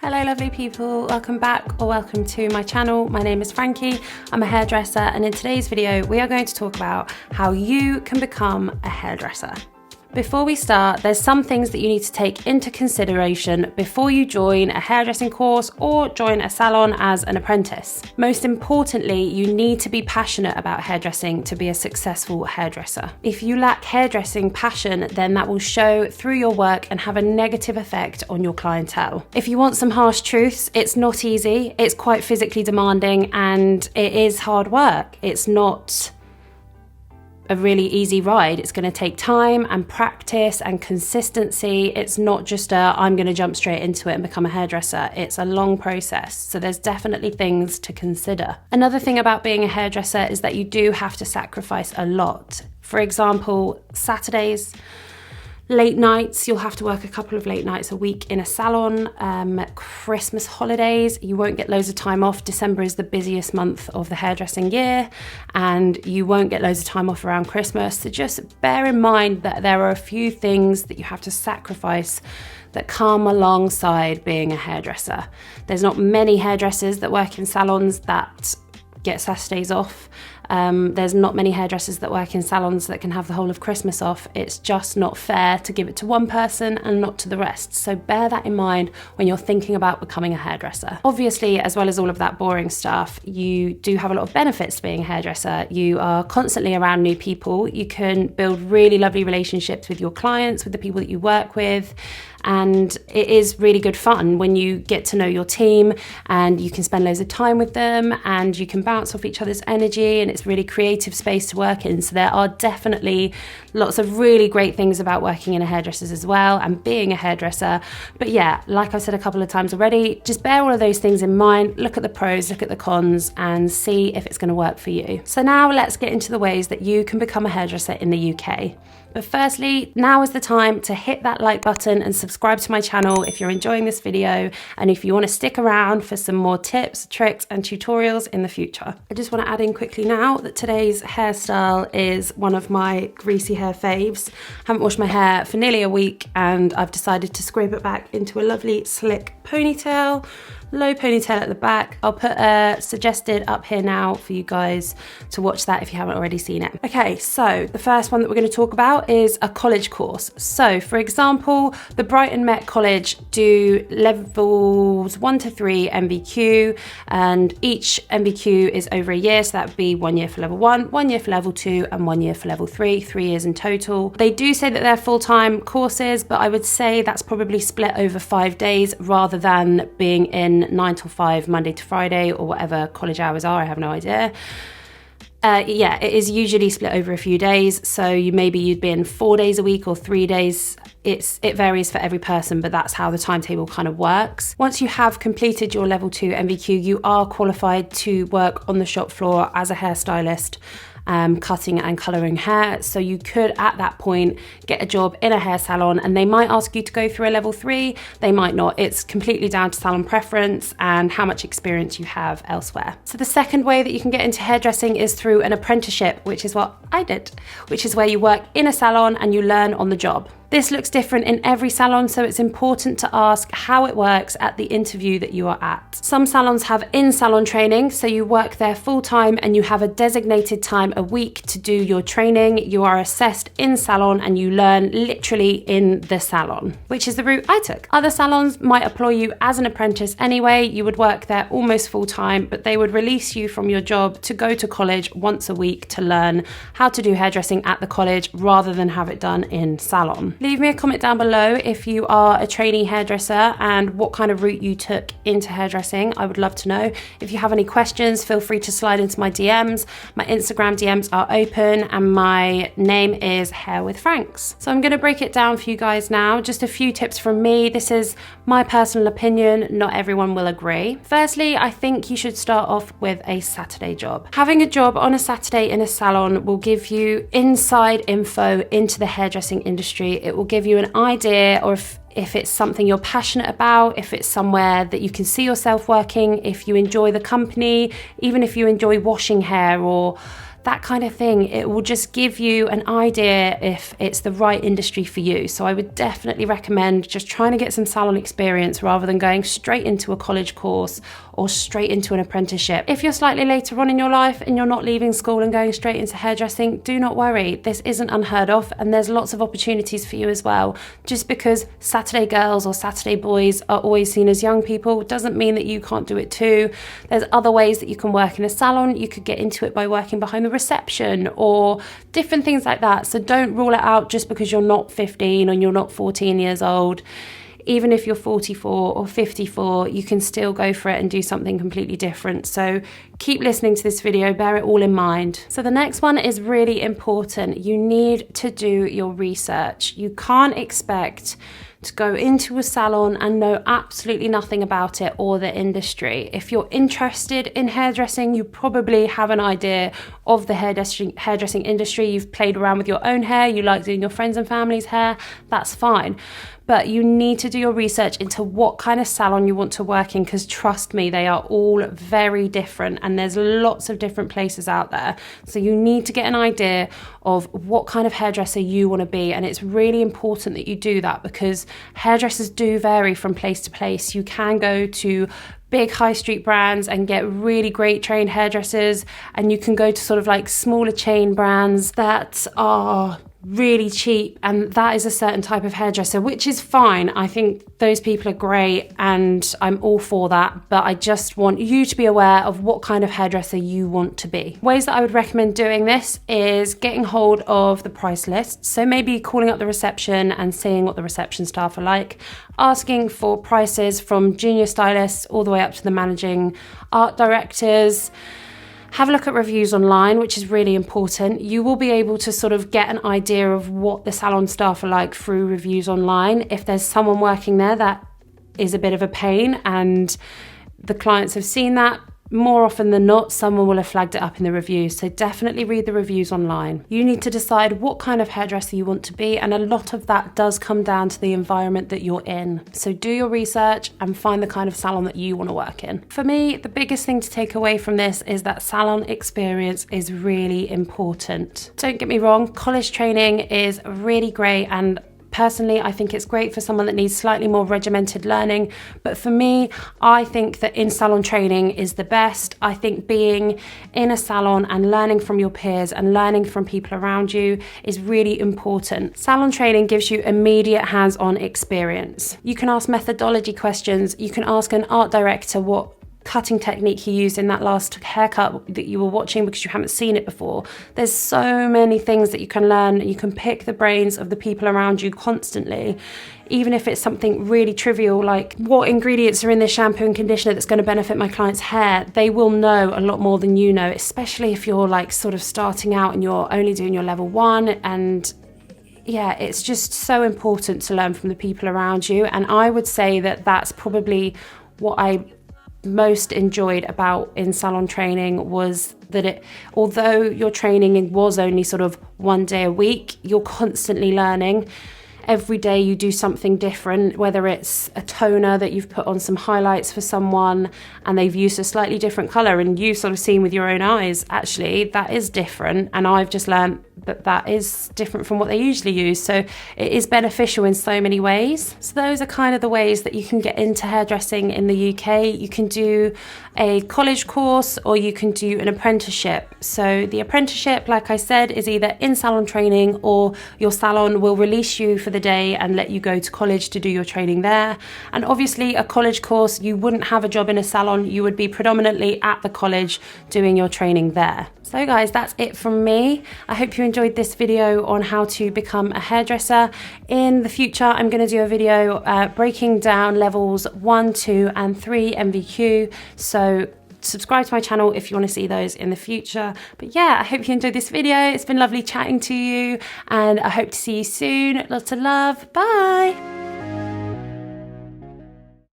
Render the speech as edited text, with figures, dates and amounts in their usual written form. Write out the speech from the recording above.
Hello lovely people, welcome back or welcome to my channel. My name is Frankie, I'm a hairdresser, and in today's video we are going to talk about how you can become a hairdresser. Before we start, there's some things that you need to take into consideration before you join a hairdressing course or join a salon as an apprentice. Most importantly, you need to be passionate about hairdressing to be a successful hairdresser. If you lack hairdressing passion, then that will show through your work and have a negative effect on your clientele. If you want some harsh truths, it's not easy, it's quite physically demanding, and it is hard work. It's not a really easy ride. It's going to take time and practice and consistency. It's not just I'm going to jump straight into it and become a hairdresser. It's a long process, so there's definitely things to consider. Another thing about being a hairdresser is that you do have to sacrifice a lot. For example, Saturdays, late nights, you'll have to work a couple of late nights a week in a salon. Christmas holidays, you won't get loads of time off. December is the busiest month of the hairdressing year, and you won't get loads of time off around Christmas. So just bear in mind that there are a few things that you have to sacrifice that come alongside being a hairdresser. There's not many hairdressers that work in salons that get Saturdays off. There's not many hairdressers that work in salons that can have the whole of Christmas off. It's just not fair to give it to one person and not to the rest. So bear that in mind when you're thinking about becoming a hairdresser. Obviously, as well as all of that boring stuff, you do have a lot of benefits to being a hairdresser. You are constantly around new people. You can build really lovely relationships with your clients, with the people that you work with. And it is really good fun when you get to know your team and you can spend loads of time with them and you can bounce off each other's energy, and it's a really creative space to work in. So there are definitely lots of really great things about working in a hairdresser's as well and being a hairdresser. But yeah, like I've said a couple of times already, just bear all of those things in mind, look at the pros, look at the cons, and see if it's going to work for you. So now let's get into the ways that you can become a hairdresser in the UK. But firstly, now is the time to hit that like button and subscribe to my channel if you're enjoying this video and if you want to stick around for some more tips, tricks and tutorials in the future. I just want to add in quickly now that today's hairstyle is one of my greasy hair faves. I haven't washed my hair for nearly a week and I've decided to scrape it back into a lovely slick ponytail. Low ponytail at the back. I'll put a suggested up here now for you guys to watch that if you haven't already seen it. Okay, so the first one that we're going to talk about is a college course. So for example, the Brighton Met College do levels 1 to 3 MVQ, and each MVQ is over a year, so that would be 1 year for level 1, 1 year for level 2 and 1 year for level 3, 3 years in total. They do say that they're full-time courses, but I would say that's probably split over 5 days rather than being in 9 till 5 Monday to Friday or whatever college hours are. I have no idea. Yeah, it is usually split over a few days, so you'd be in 4 days a week or 3 days. It varies for every person, but that's how the timetable kind of works. Once you have completed your level 2 MVQ, you are qualified to work on the shop floor as a hairstylist, cutting and colouring hair. So you could at that point get a job in a hair salon, and they might ask you to go through a level 3, they might not. It's completely down to salon preference and how much experience you have elsewhere. So the second way that you can get into hairdressing is through an apprenticeship, which is what I did, which is where you work in a salon and you learn on the job. This looks different in every salon, so it's important to ask how it works at the interview that you are at. Some salons have in-salon training, so you work there full-time and you have a designated time a week to do your training. You are assessed in-salon and you learn literally in the salon, which is the route I took. Other salons might employ you as an apprentice anyway. You would work there almost full-time, but they would release you from your job to go to college once a week to learn how to do hairdressing at the college rather than have it done in salon. Leave me a comment down below if you are a trainee hairdresser and what kind of route you took into hairdressing. I would love to know. If you have any questions, feel free to slide into my DMs. My Instagram DMs are open and my name is Hair with Franks. So I'm going to break it down for you guys now. Just a few tips from me. This is my personal opinion. Not everyone will agree. Firstly, I think you should start off with a Saturday job. Having a job on a Saturday in a salon will give you inside info into the hairdressing industry. It will give you an idea, or if it's something you're passionate about, if it's somewhere that you can see yourself working, if you enjoy the company, even if you enjoy washing hair or that kind of thing. It will just give you an idea if it's the right industry for you. So I would definitely recommend just trying to get some salon experience rather than going straight into a college course or straight into an apprenticeship. If you're slightly later on in your life and you're not leaving school and going straight into hairdressing, do not worry. This isn't unheard of, and there's lots of opportunities for you as well. Just because Saturday girls or Saturday boys are always seen as young people doesn't mean that you can't do it too. There's other ways that you can work in a salon. You could get into it by working behind the reception or different things like that. So don't rule it out just because you're not 15 and you're not 14 years old. Even if you're 44 or 54, you can still go for it and do something completely different. So keep listening to this video, bear it all in mind. So the next one is really important. You need to do your research. You can't expect to go into a salon and know absolutely nothing about it or the industry. If you're interested in hairdressing, you probably have an idea of the hairdressing industry. You've played around with your own hair, you like doing your friends and family's hair, that's fine. But you need to do your research into what kind of salon you want to work in, because trust me, they are all very different and there's lots of different places out there. So you need to get an idea of what kind of hairdresser you want to be, and it's really important that you do that because hairdressers do vary from place to place. You can go to big high street brands and get really great trained hairdressers, and you can go to sort of like smaller chain brands that are really cheap, and that is a certain type of hairdresser, which is fine. I think those people are great and I'm all for that, but I just want you to be aware of what kind of hairdresser you want to be. Ways that I would recommend doing this is getting hold of the price list. So maybe calling up the reception and seeing what the reception staff are like, asking for prices from junior stylists all the way up to the managing art directors. Have a look at reviews online, which is really important. You will be able to sort of get an idea of what the salon staff are like through reviews online. If there's someone working there that is a bit of a pain and the clients have seen that, more often than not, someone will have flagged it up in the reviews. So definitely read the reviews online. You need to decide what kind of hairdresser you want to be, and a lot of that does come down to the environment that you're in. So do your research and find the kind of salon that you want to work in. For me, the biggest thing to take away from this is that salon experience is really important. Don't get me wrong, college training is really great, and personally, I think it's great for someone that needs slightly more regimented learning. But for me, I think that in-salon training is the best. I think being in a salon and learning from your peers and learning from people around you is really important. Salon training gives you immediate hands-on experience. You can ask methodology questions. You can ask an art director what cutting technique he used in that last haircut that you were watching because you haven't seen it before. There's so many things that you can learn. You can pick the brains of the people around you constantly, even if it's something really trivial like what ingredients are in this shampoo and conditioner that's going to benefit my client's hair. They will know a lot more than you know, especially if you're like sort of starting out and you're only doing your level 1. And yeah, it's just so important to learn from the people around you. And I would say that that's probably what I most enjoyed about in-salon training, was that although your training was only sort of 1 day a week, you're constantly learning. Every day you do something different, whether it's a toner that you've put on some highlights for someone and they've used a slightly different colour and you've sort of seen with your own eyes, actually, that is different. And I've just learned that that is different from what they usually use. So it is beneficial in so many ways. So those are kind of the ways that you can get into hairdressing in the UK. You can do a college course or you can do an apprenticeship. So the apprenticeship, like I said, is either in-salon training or your salon will release you for the day and let you go to college to do your training there. And obviously a college course, you wouldn't have a job in a salon. You would be predominantly at the college doing your training there. So guys, that's it from me. I hope you enjoyed this video on how to become a hairdresser. In the future, I'm going to do a video breaking down levels 1, 2 and 3 MVQ. So subscribe to my channel if you want to see those in the future. But yeah, I hope you enjoyed this video. It's been lovely chatting to you and I hope to see you soon. Lots of love. Bye.